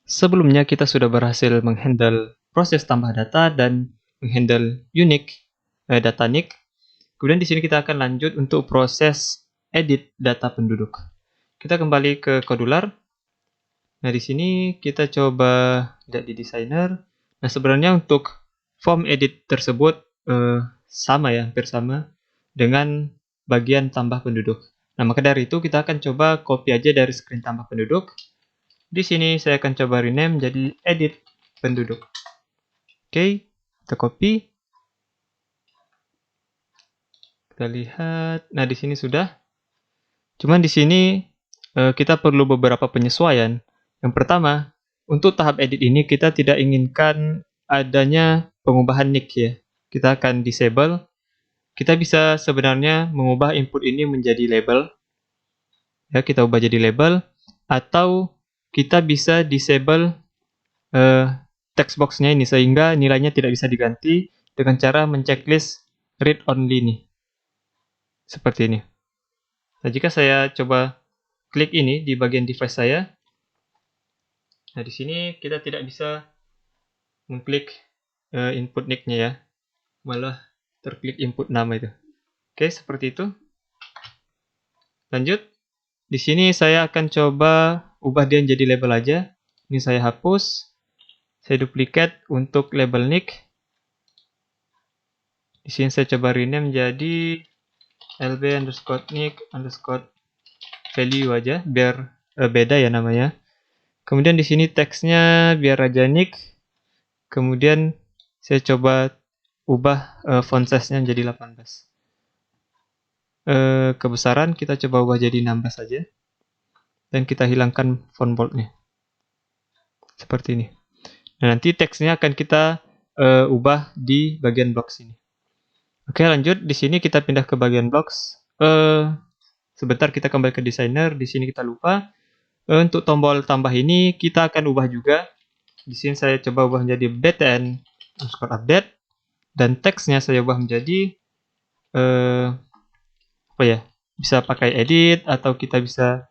Sebelumnya kita sudah berhasil menghandle proses tambah data dan menghandle data unique. Kemudian di sini kita akan lanjut untuk proses edit data penduduk. Kita kembali ke Kodular. Nah, di sini kita coba lihat di designer. Nah, sebenarnya untuk form edit tersebut hampir sama dengan bagian tambah penduduk. Nah, maka dari itu kita akan coba copy aja dari screen tambah penduduk. Di sini saya akan coba rename jadi edit penduduk. Oke, kita copy. Kita lihat. Nah, di sini sudah. Cuman di sini kita perlu beberapa penyesuaian. Yang pertama, untuk tahap edit ini kita tidak inginkan adanya pengubahan nick ya. Kita akan disable. Kita bisa sebenarnya mengubah input ini menjadi label. Ya, kita ubah jadi label. Atau kita bisa disable text box-nya ini sehingga nilainya tidak bisa diganti dengan cara menceklis read only nih. Seperti ini. Nah, jika saya coba klik ini di bagian device saya, nah di sini kita tidak bisa mengklik input nick-nya ya. Malah terklik input nama itu. Oke, seperti itu. Lanjut. Di sini saya akan coba ubah dia jadi label aja. Ini saya hapus. Saya duplicate untuk label nick. Di sini saya coba rename jadi lb_nick_value aja biar beda ya namanya. Kemudian di sini teksnya biar aja nick. Kemudian saya coba ubah font size-nya jadi 18. Kebesaran kita coba ubah jadi 16 saja. Dan kita hilangkan font bold-nya. Seperti ini. Nah, nanti teksnya akan kita ubah di bagian blocks ini. Oke, lanjut. Di sini kita pindah ke bagian blocks. Sebentar kita kembali ke designer. Di sini kita lupa. Untuk tombol tambah ini kita akan ubah juga. Di sini saya coba ubah menjadi btn_update. Dan teksnya saya ubah menjadi bisa pakai edit atau kita bisa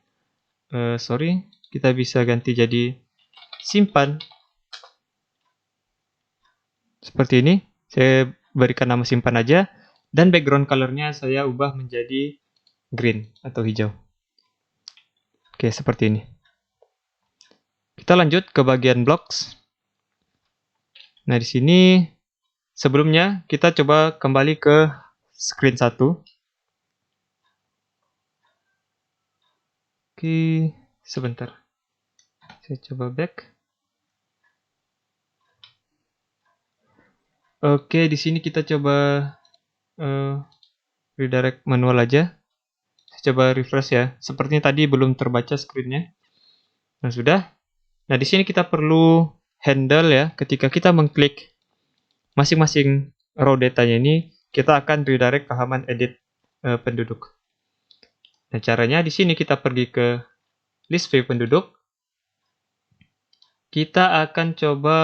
kita bisa ganti jadi simpan seperti ini. Saya berikan nama simpan aja dan background colornya saya ubah menjadi green atau hijau. Oke, seperti ini. Kita lanjut ke bagian blocks. Nah, di sini sebelumnya kita coba kembali ke screen 1. Oke, sebentar. Saya coba back. Oke, di sini kita coba redirect manual aja. Saya coba refresh ya. Sepertinya tadi belum terbaca screen-nya. Nah, sudah. Nah, di sini kita perlu handle ya. Ketika kita mengklik masing-masing row datanya ini, kita akan redirect ke halaman edit penduduk. Nah, caranya di sini kita pergi ke list view penduduk. Kita akan coba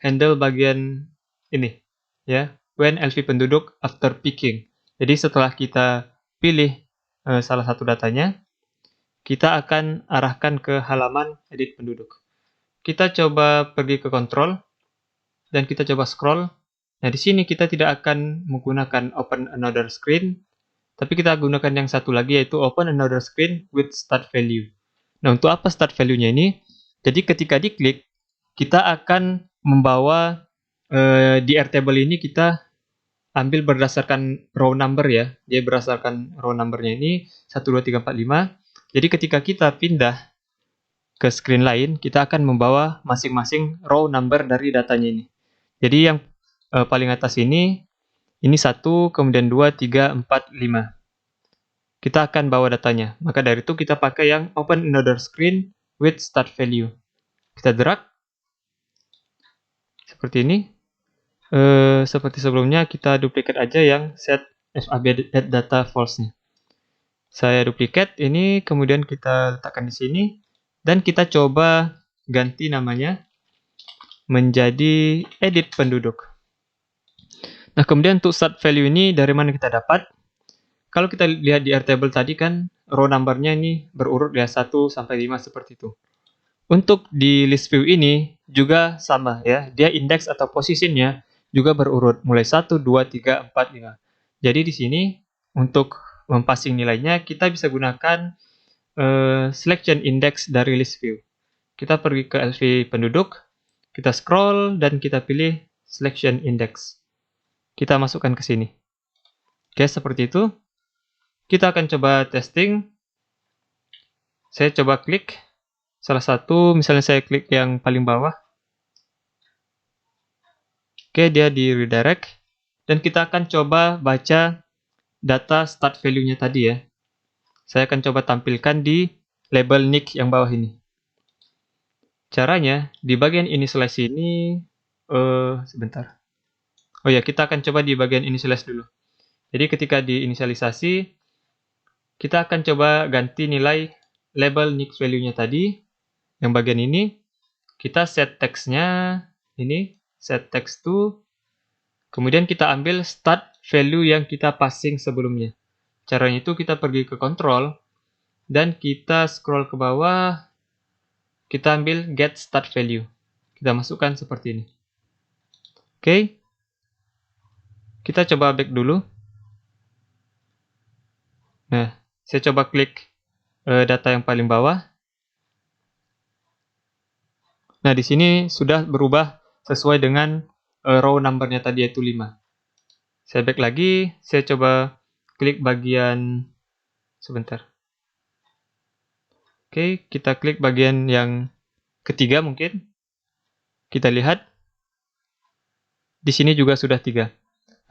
handle bagian ini ya, when LV penduduk after picking. Jadi setelah kita pilih salah satu datanya, kita akan arahkan ke halaman edit penduduk. Kita coba pergi ke control dan kita coba scroll. Nah, di sini kita tidak akan menggunakan open another screen, tapi kita gunakan yang satu lagi yaitu open another screen with start value. Nah, untuk apa start value-nya ini? Jadi ketika diklik, kita akan membawa di Airtable ini kita ambil berdasarkan row number ya. Dia berdasarkan row numbernya ini 1, 2, 3, 4, 5. Jadi ketika kita pindah ke screen lain, kita akan membawa masing-masing row number dari datanya ini. Jadi yang paling atas ini 1, kemudian 2, 3, 4, 5. Kita akan bawa datanya. Maka dari itu kita pakai yang open another screen with start value. Kita drag. Seperti ini. Seperti sebelumnya kita duplicate aja yang set FAB data false-nya. Saya duplicate ini, kemudian kita letakkan di sini. Dan kita coba ganti namanya menjadi edit penduduk. Nah, kemudian untuk start value ini dari mana kita dapat? Kalau kita lihat di Airtable tadi kan row number-nya ini berurut ya 1 sampai 5 seperti itu. Untuk di list view ini juga sama ya, dia indeks atau posisinya juga berurut mulai 1, 2, 3, 4, 5. Jadi di sini untuk mempassing nilainya kita bisa gunakan selection index dari list view. Kita pergi ke LV penduduk, kita scroll dan kita pilih selection index. Kita masukkan ke sini. Oke, seperti itu. Kita akan coba testing. Saya coba klik salah satu, misalnya saya klik yang paling bawah. Oke, dia di redirect. Dan kita akan coba baca data start value-nya tadi ya. Saya akan coba tampilkan di label nick yang bawah ini. Caranya, di bagian initialize ini, sebentar. Oh ya, kita akan coba di bagian initialize dulu. Jadi ketika diinisialisasi, kita akan coba ganti nilai label nick value-nya tadi. Yang bagian ini, kita set text-nya, ini, set text to, kemudian kita ambil start value yang kita passing sebelumnya. Caranya itu kita pergi ke control, dan kita scroll ke bawah, kita ambil get start value. Kita masukkan seperti ini. Oke. Kita coba back dulu. Nah, saya coba klik data yang paling bawah. Nah, di sini sudah berubah sesuai dengan row number-nya tadi, yaitu 5. Saya back lagi, saya coba klik bagian, sebentar. Oke, kita klik bagian yang ketiga mungkin. Kita lihat, di sini juga sudah 3.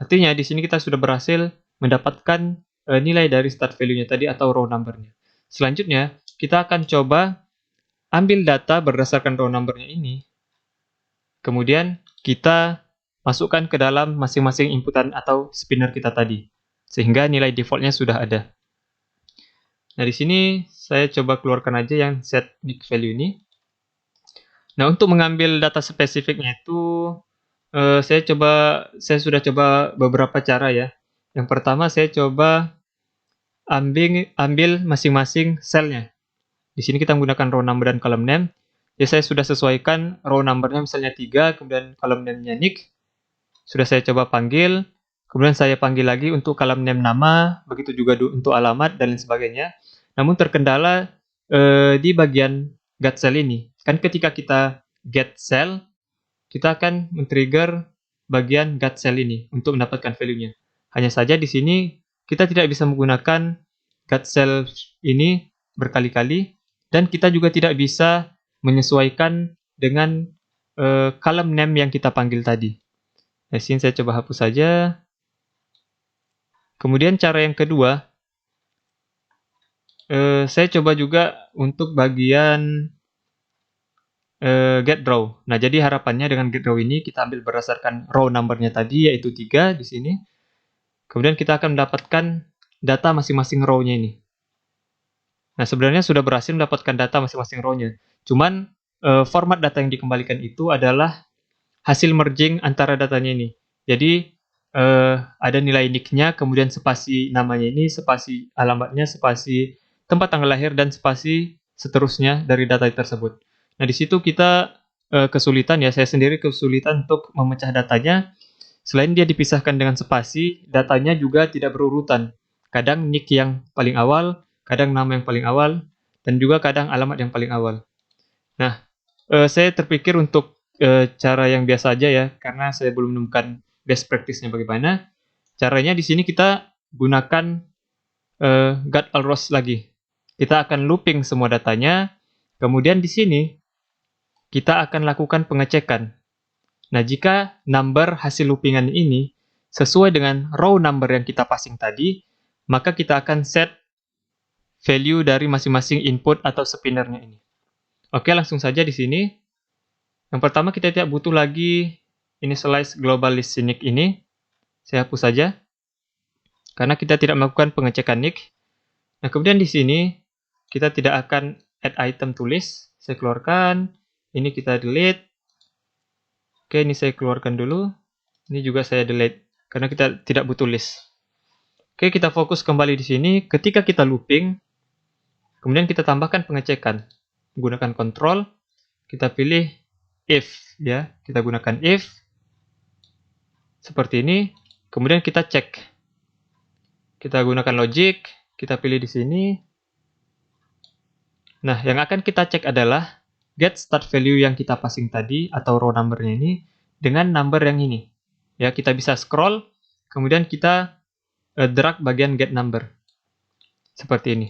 Artinya, di sini kita sudah berhasil mendapatkan nilai dari start value-nya tadi atau row number-nya. Selanjutnya, kita akan coba ambil data berdasarkan row number-nya ini. Kemudian, kita masukkan ke dalam masing-masing inputan atau spinner kita tadi. Sehingga nilai default-nya sudah ada. Nah, di sini saya coba keluarkan aja yang set nick value ini. Nah, untuk mengambil data spesifiknya itu, saya sudah coba beberapa cara ya. Yang pertama, saya coba ambil masing-masing selnya. Di sini kita menggunakan row number dan column name. Jadi saya sudah sesuaikan row number-nya misalnya 3, kemudian column name-nya nick. Sudah saya coba panggil, kemudian saya panggil lagi untuk column name nama, begitu juga untuk alamat dan lain sebagainya. Namun terkendala di bagian get cell ini. Kan ketika kita get cell, kita akan men-trigger bagian get cell ini untuk mendapatkan value-nya. Hanya saja di sini kita tidak bisa menggunakan get cell ini berkali-kali, dan kita juga tidak bisa menyesuaikan dengan column name yang kita panggil tadi. Nah, sini saya coba hapus saja. Kemudian cara yang kedua, saya coba juga untuk bagian get row. Nah, jadi harapannya dengan get row ini kita ambil berdasarkan row number-nya tadi, yaitu 3 di sini. Kemudian kita akan mendapatkan data masing-masing row-nya ini. Nah, sebenarnya sudah berhasil mendapatkan data masing-masing row-nya. Cuman, format data yang dikembalikan itu adalah hasil merging antara datanya ini. Jadi, ada nilai nick-nya, kemudian spasi namanya ini, spasi alamatnya, spasi tempat tanggal lahir, dan spasi seterusnya dari data tersebut. Nah, di situ kita kesulitan ya, saya sendiri kesulitan untuk memecah datanya. Selain dia dipisahkan dengan spasi, datanya juga tidak berurutan. Kadang nick yang paling awal, kadang nama yang paling awal, dan juga kadang alamat yang paling awal. Nah, saya terpikir untuk cara yang biasa aja ya, karena saya belum menemukan best practice-nya bagaimana. Caranya di sini kita gunakan get all rows lagi. Kita akan looping semua datanya, kemudian di sini kita akan lakukan pengecekan. Nah, jika number hasil loopingan ini sesuai dengan row number yang kita passing tadi, maka kita akan set value dari masing-masing input atau spinnernya ini. Oke, langsung saja di sini. Yang pertama, kita tidak butuh lagi initialize global list nick ini. Saya hapus saja, karena kita tidak melakukan pengecekan nick. Nah, kemudian di sini, kita tidak akan add item to list. Saya keluarkan. Ini kita delete. Oke, ini saya keluarkan dulu. Ini juga saya delete, karena kita tidak butuh list. Oke, kita fokus kembali di sini. Ketika kita looping, kemudian kita tambahkan pengecekan. Menggunakan control. kita pilih if, ya. Kita gunakan if seperti ini. Kemudian kita cek. Kita gunakan logic, kita pilih di sini. Nah, yang akan kita cek adalah get start value yang kita passing tadi atau row number-nya ini dengan number yang ini. Ya, kita bisa scroll, kemudian kita drag bagian get number. Seperti ini.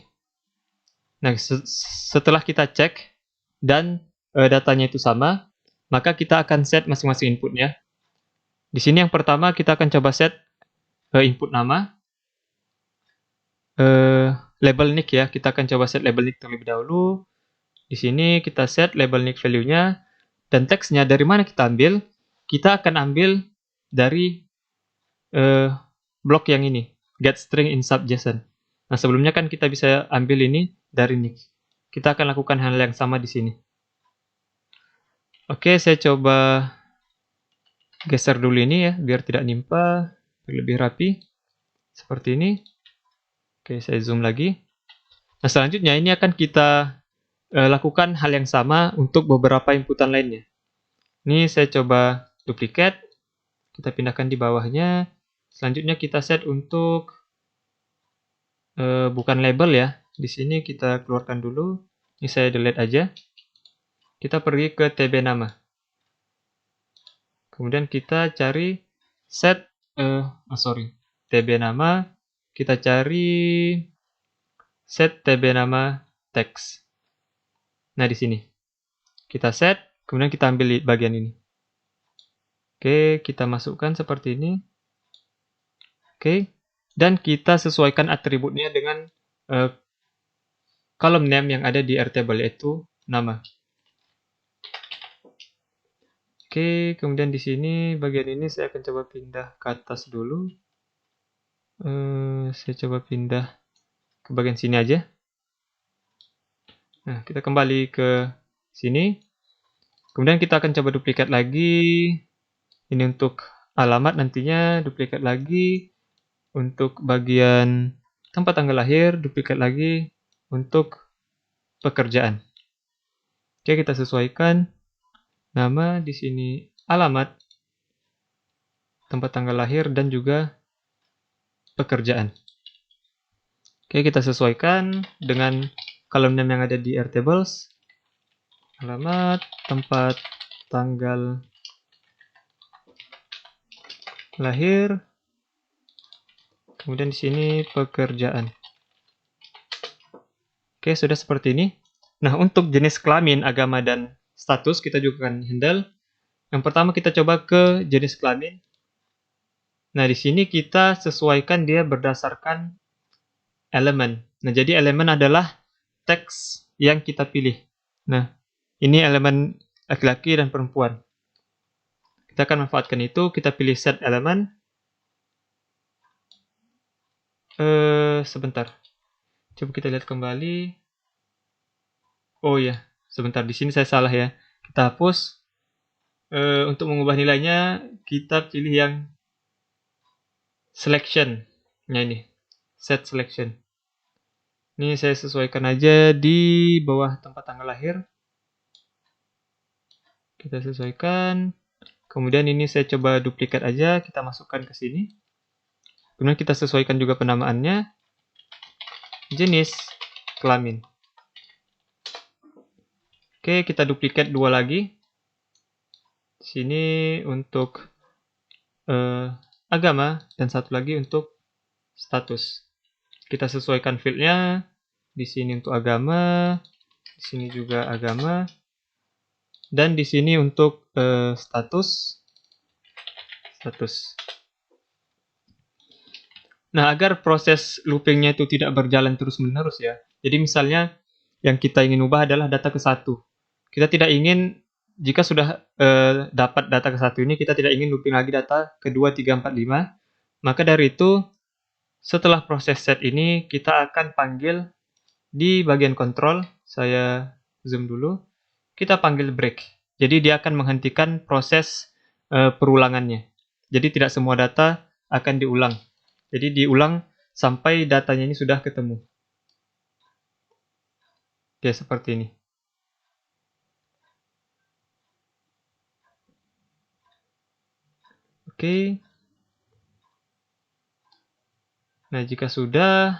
Nah, setelah kita cek dan datanya itu sama, maka kita akan set masing-masing inputnya. Di sini yang pertama kita akan coba set input nama, label nick ya. Kita akan coba set label nick terlebih dahulu. Di sini kita set label nick value-nya dan teksnya dari mana kita ambil? Kita akan ambil dari blok yang ini, get string in sub.json. Nah, sebelumnya kan kita bisa ambil ini dari nick. Kita akan lakukan hal yang sama di sini. Oke, saya coba geser dulu ini ya, biar tidak nimpa, lebih rapi. Seperti ini. Oke, saya zoom lagi. Nah, selanjutnya ini akan kita lakukan hal yang sama untuk beberapa inputan lainnya. Ini saya coba duplicate. Kita pindahkan di bawahnya. Selanjutnya kita set untuk bukan label ya. Di sini kita keluarkan dulu. Ini saya delete aja. Kita pergi ke tb nama. Kemudian kita cari set tb nama. Kita cari set tb nama text. Nah, di sini kita set, kemudian kita ambil bagian ini. Oke, kita masukkan seperti ini. Oke, dan kita sesuaikan atributnya dengan column name yang ada di Airtable, yaitu nama. Oke, kemudian di sini bagian ini saya akan coba pindah ke atas dulu. Saya coba pindah ke bagian sini aja. Nah, kita kembali ke sini. Kemudian kita akan coba duplikat lagi. Ini untuk alamat, nantinya duplikat lagi. Untuk bagian tempat tanggal lahir, duplikat lagi. Untuk pekerjaan. Oke, kita sesuaikan. Nama di sini, alamat, tempat tanggal lahir, dan juga pekerjaan. Oke, kita sesuaikan dengan column name yang ada di Airtables. Alamat, tempat tanggal lahir, kemudian di sini pekerjaan. Oke, sudah seperti ini. Nah, untuk jenis kelamin, agama, dan status kita juga akan handle. Yang pertama kita coba ke jenis kelamin. Nah, di sini kita sesuaikan dia berdasarkan elemen. Nah, jadi elemen adalah teks yang kita pilih. Nah, ini elemen laki-laki dan perempuan. Kita akan manfaatkan itu, kita pilih set elemen. Sebentar. Coba kita lihat kembali. Oh ya, sebentar, di sini saya salah ya. Kita hapus. Untuk mengubah nilainya, kita pilih yang selection. Nah, ini set selection. Ini saya sesuaikan aja di bawah tempat tanggal lahir. Kita sesuaikan. Kemudian ini saya coba duplikat aja, kita masukkan ke sini. Kemudian kita sesuaikan juga penamaannya. Jenis kelamin. Oke, kita duplikat dua lagi. Sini untuk agama dan satu lagi untuk status. Kita sesuaikan fieldnya. Di sini untuk agama, di sini juga agama, dan di sini untuk status. Nah, agar proses loopingnya itu tidak berjalan terus-menerus ya. Jadi misalnya yang kita ingin ubah adalah data ke 1. Kita tidak ingin, jika sudah dapat data ke 1 ini, kita tidak ingin looping lagi data ke 2, 3, 4, 5. Maka dari itu, setelah proses set ini, kita akan panggil di bagian kontrol. Saya zoom dulu. Kita panggil break. Jadi dia akan menghentikan proses perulangannya. Jadi tidak semua data akan diulang. Jadi diulang sampai datanya ini sudah ketemu. Ya, seperti ini. Oke. Nah, jika sudah,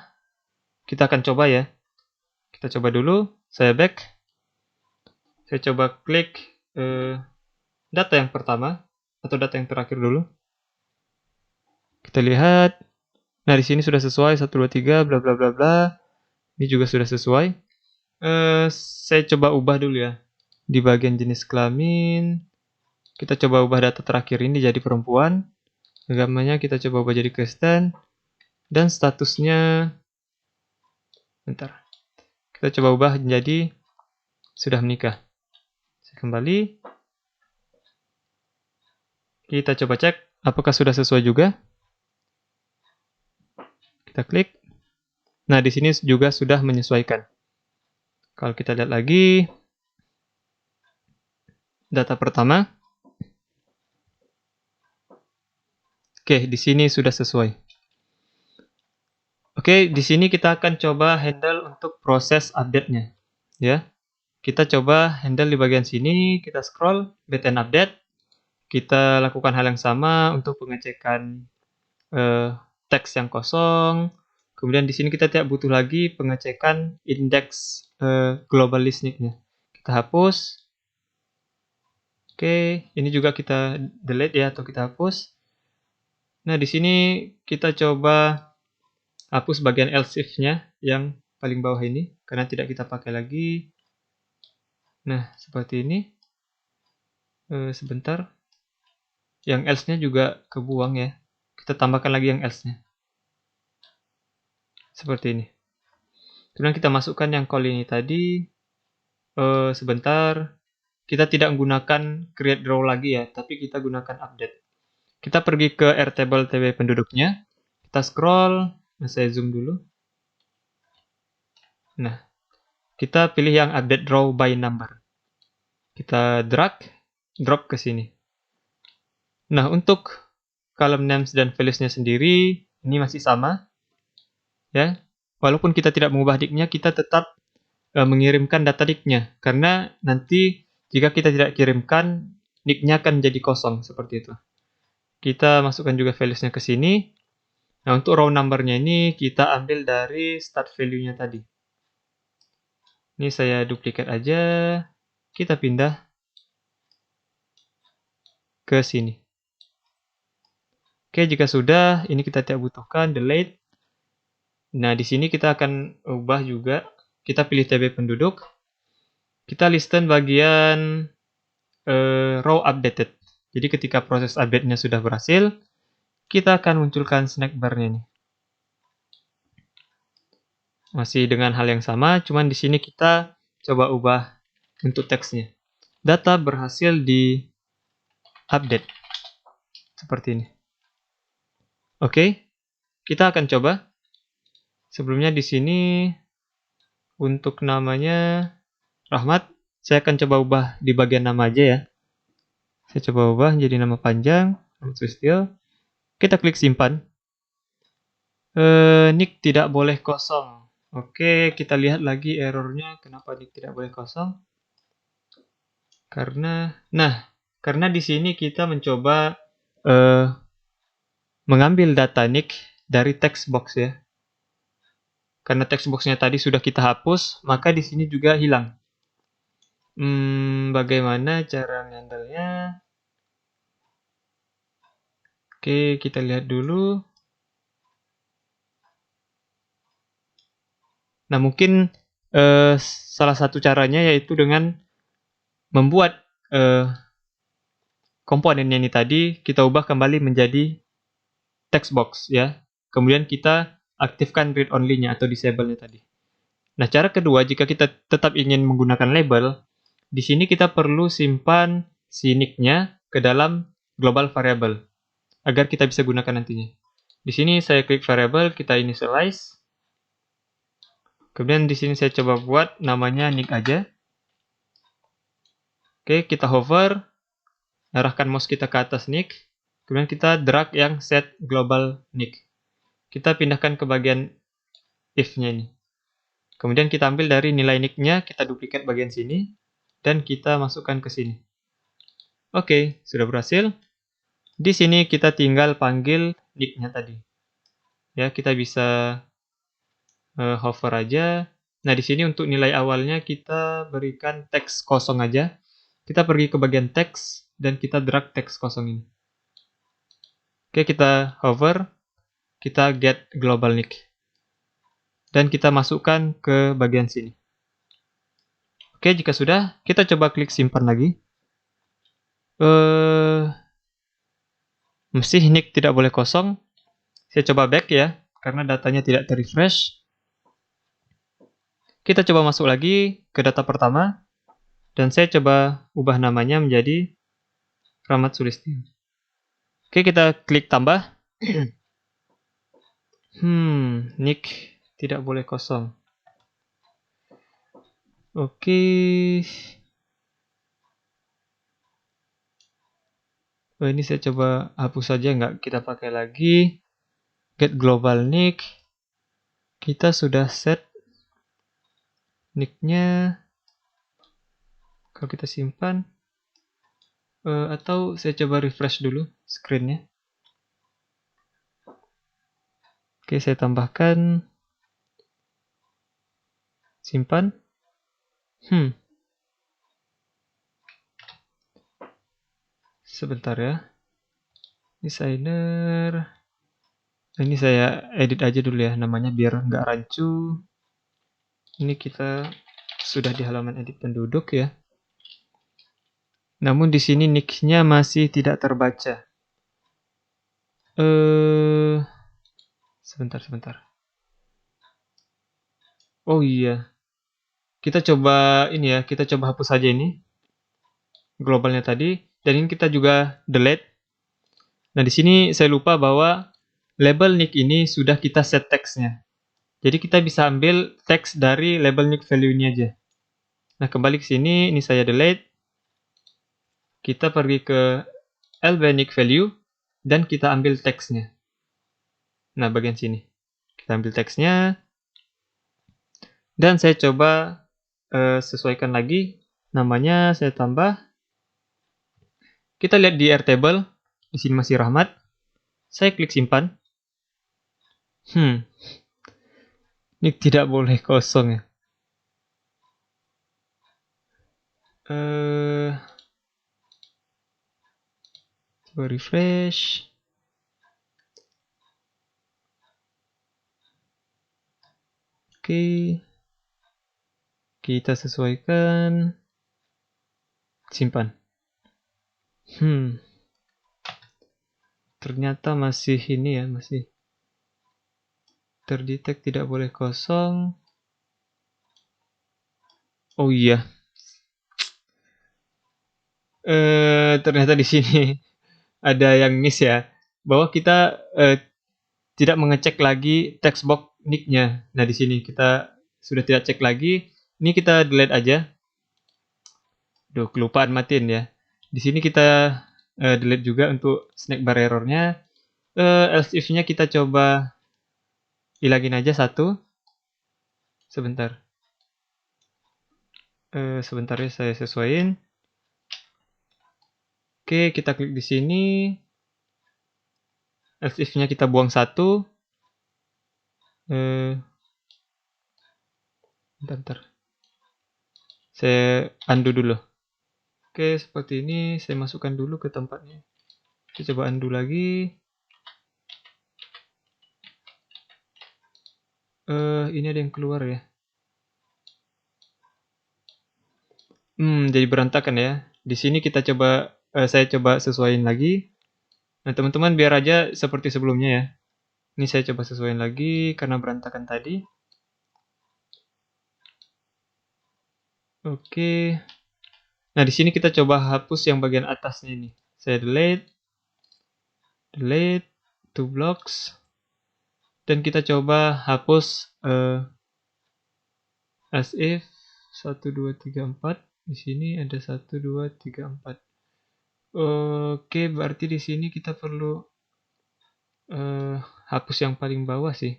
kita akan coba ya. Kita coba dulu, saya back. Saya coba klik data yang pertama, atau data yang terakhir dulu. Kita lihat. Nah, di sini sudah sesuai, 1, 2, 3, bla bla bla bla. Ini juga sudah sesuai. Saya coba ubah dulu ya. Di bagian jenis kelamin, kita coba ubah data terakhir ini jadi perempuan. Agamanya kita coba ubah jadi Kristen. Dan statusnya, bentar. Kita coba ubah menjadi sudah menikah. Saya kembali. Kita coba cek apakah sudah sesuai juga. Kita klik. Nah, di sini juga sudah menyesuaikan. Kalau kita lihat lagi data pertama. Oke, di sini sudah sesuai. Oke, di sini kita akan coba handle untuk proses update-nya. Ya. Kita coba handle di bagian sini, kita scroll, date and update. Kita lakukan hal yang sama untuk pengecekan teks yang kosong. Kemudian di sini kita tidak butuh lagi pengecekan indeks global listening-nya. Kita hapus. Oke, ini juga kita delete ya, atau kita hapus. Nah, di sini kita coba hapus bagian else if-nya yang paling bawah ini, karena tidak kita pakai lagi. Nah, seperti ini. Sebentar. Yang else-nya juga kebuang ya. Kita tambahkan lagi yang else-nya. Seperti ini. Kemudian kita masukkan yang call ini tadi. Sebentar. Kita tidak menggunakan create row lagi ya, tapi kita gunakan update. Kita pergi ke Airtable TB penduduknya. Kita scroll. Nah, saya zoom dulu. Nah, kita pilih yang update row by number. Kita drag, drop ke sini. Nah, untuk column names dan values-nya sendiri, ini masih sama. Ya, walaupun kita tidak mengubah dict-nya, kita tetap mengirimkan data dict-nya. Karena nanti jika kita tidak kirimkan, nick-nya akan jadi kosong, seperti itu. Kita masukkan juga values-nya ke sini. Nah, untuk row number-nya ini, kita ambil dari start value-nya tadi. Ini saya duplikat aja. Kita pindah ke sini. Oke, jika sudah, ini kita tidak butuhkan, delete. Nah, di sini kita akan ubah juga. Kita pilih TB penduduk. Kita listen bagian row updated. Jadi ketika proses update-nya sudah berhasil, kita akan munculkan snack bar-nya nih. Masih dengan hal yang sama, cuman di sini kita coba ubah untuk teksnya. Data berhasil di update. Seperti ini. Oke, kita akan coba. Sebelumnya di sini untuk namanya Rahmat, saya akan coba ubah di bagian nama aja ya. Saya coba ubah jadi nama panjang, Rahmat Sulistyo. Kita klik simpan. Nick tidak boleh kosong. Oke, kita lihat lagi errornya. Kenapa nick tidak boleh kosong? Karena di sini kita mencoba mengambil data nick dari text box ya. Karena text box-nya tadi sudah kita hapus, maka di sini juga hilang. Bagaimana cara handle-nya? Oke, kita lihat dulu. Nah, mungkin salah satu caranya yaitu dengan membuat komponennya ini tadi kita ubah kembali menjadi text box ya. Kemudian kita aktifkan read only-nya atau disable-nya tadi. Nah, cara kedua jika kita tetap ingin menggunakan label, di sini kita perlu simpan si nick-nya ke dalam global variable agar kita bisa gunakan nantinya. Di sini saya klik variable, kita initialize. Kemudian di sini saya coba buat namanya nick aja. Oke, kita hover, arahkan mouse kita ke atas nick, kemudian kita drag yang set global nick. Kita pindahkan ke bagian if-nya ini. Kemudian kita ambil dari nilai nick-nya, kita duplikat bagian sini, dan kita masukkan ke sini. Oke, sudah berhasil. Di sini kita tinggal panggil nick-nya tadi. Ya, kita bisa hover aja. Nah, di sini untuk nilai awalnya kita berikan teks kosong aja. Kita pergi ke bagian teks dan kita drag teks kosong ini. Oke, kita hover, kita get global nick. Dan kita masukkan ke bagian sini. Oke, jika sudah, kita coba klik simpan lagi. Masih nick tidak boleh kosong. Saya coba back ya, karena datanya tidak terrefresh. Kita coba masuk lagi ke data pertama. Dan saya coba ubah namanya menjadi Rahmat Sulistyo. Oke, kita klik tambah. Nick tidak boleh kosong. Oke. Ini saya coba hapus saja, nggak kita pakai lagi. Get global nick. Kita sudah set nicknya. Kalau kita simpan. Atau saya coba refresh dulu screen-nya. Oke, saya tambahkan. Simpan. Sebentar ya. Designer. Ini saya edit aja dulu ya, namanya biar nggak rancu. Ini kita sudah di halaman edit penduduk ya. Namun di sini nick-nya masih tidak terbaca. Sebentar. Oh iya. Kita coba ini ya, kita coba hapus saja ini. Globalnya tadi. Dan ini kita juga delete. Nah, di sini saya lupa bahwa label nick ini sudah kita set teksnya. Jadi kita bisa ambil teks dari label nick value ini aja. Nah, kembali ke sini, ini saya delete. Kita pergi ke lb nick value dan kita ambil teksnya. Nah, bagian sini. Kita ambil teksnya. Dan saya coba sesuaikan lagi. Namanya saya tambah. Kita lihat di Airtable. Di sini masih Rahmat. Saya klik simpan. Ini tidak boleh kosong ya. Coba refresh. Oke. Kita sesuaikan. Simpan. Ternyata masih ini ya, masih terdetek tidak boleh kosong. Oh iya. Ternyata di sini ada yang miss ya, bahwa kita tidak mengecek lagi text box nick-nya. Nah, di sini kita sudah tidak cek lagi. Ini kita delete aja. Duh, kelupaan matiin ya. Di sini kita delete juga untuk snack bar error-nya. Else if-nya kita coba hilangin aja satu. Sebentar. Sebentar ya, saya sesuaiin. Oke, kita klik di sini. Else if-nya kita buang satu. Bentar. Saya undo dulu. Oke, seperti ini. Saya masukkan dulu ke tempatnya. Kita coba undo lagi. Ini ada yang keluar ya. Jadi berantakan ya. Di sini kita coba, saya coba sesuaiin lagi. Nah, teman-teman biar aja seperti sebelumnya ya. Ini saya coba sesuaiin lagi karena berantakan tadi. Oke. Nah, di sini kita coba hapus yang bagian atasnya ini. Saya delete to blocks. Dan kita coba hapus as if 1 2 3 4. Di sini ada 1 2 3 4. Oke, berarti di sini kita perlu hapus yang paling bawah sih.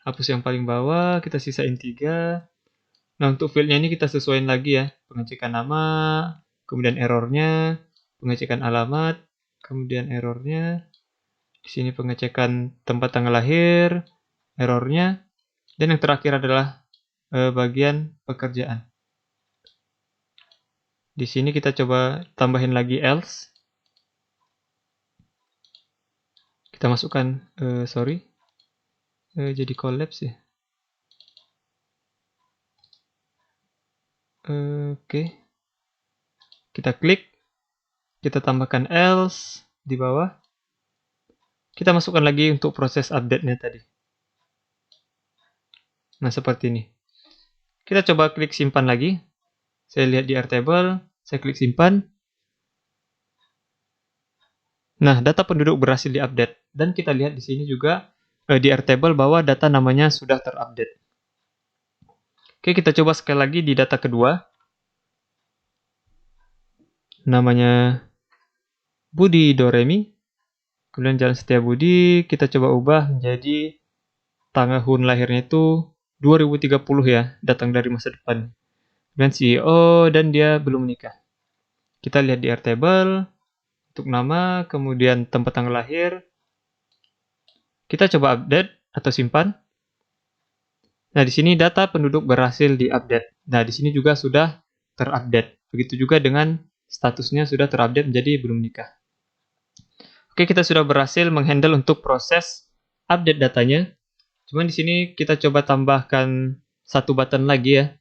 Hapus yang paling bawah, kita sisain 3. Nah, untuk fieldnya ini kita sesuaiin lagi ya. Pengecekan nama, kemudian errornya, pengecekan alamat, kemudian errornya, di sini pengecekan tempat tanggal lahir, errornya, dan yang terakhir adalah bagian pekerjaan. Di sini kita coba tambahin lagi else. Kita masukkan, jadi collapse ya. Oke. Kita klik, kita tambahkan else di bawah. Kita masukkan lagi untuk proses update-nya tadi. Nah, seperti ini. Kita coba klik simpan lagi. Saya lihat di Airtable, saya klik simpan. Nah, data penduduk berhasil diupdate. Dan kita lihat di sini juga di Airtable bahwa data namanya sudah terupdate. Oke, kita coba sekali lagi di data kedua. Namanya Budi Doremi. Kemudian Jalan Setiabudi, kita coba ubah menjadi tahun lahirnya itu 2030 ya, datang dari masa depan. Dan CEO, dan dia belum menikah. Kita lihat di Airtable, untuk nama, kemudian tempat tanggal lahir. Kita coba update atau simpan. Nah, di sini data penduduk berhasil diupdate. Nah, di sini juga sudah terupdate. Begitu juga dengan statusnya sudah terupdate menjadi belum menikah. Oke, kita sudah berhasil menghandle untuk proses update datanya. Cuman di sini kita coba tambahkan satu button lagi ya.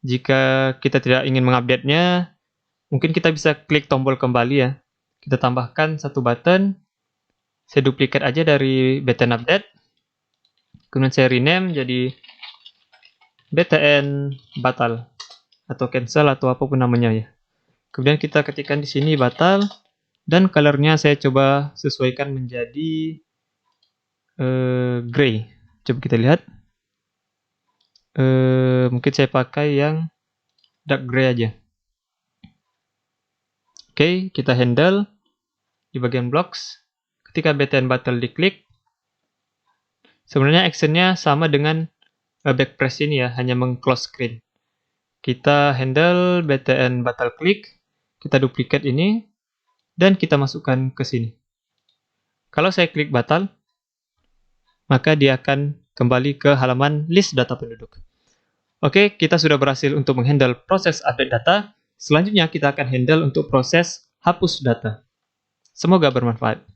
Jika kita tidak ingin mengupdate-nya, mungkin kita bisa klik tombol kembali ya. Kita tambahkan satu button. Saya duplikat aja dari BTN Update. Kemudian saya rename jadi BTN Batal. Atau cancel atau apapun namanya ya. Kemudian kita ketikkan di sini batal. Dan color-nya saya coba sesuaikan menjadi gray. Coba kita lihat. Mungkin saya pakai yang dark gray aja. Oke, kita handle di bagian blocks. Ketika BTN Batal diklik, sebenarnya actionnya sama dengan backpress ini ya, hanya meng-close screen. Kita handle BTN Batal klik, kita duplicate ini, dan kita masukkan ke sini. Kalau saya klik batal, maka dia akan kembali ke halaman list data penduduk. Oke, kita sudah berhasil untuk menghandle proses update data. Selanjutnya kita akan handle untuk proses hapus data. Semoga bermanfaat.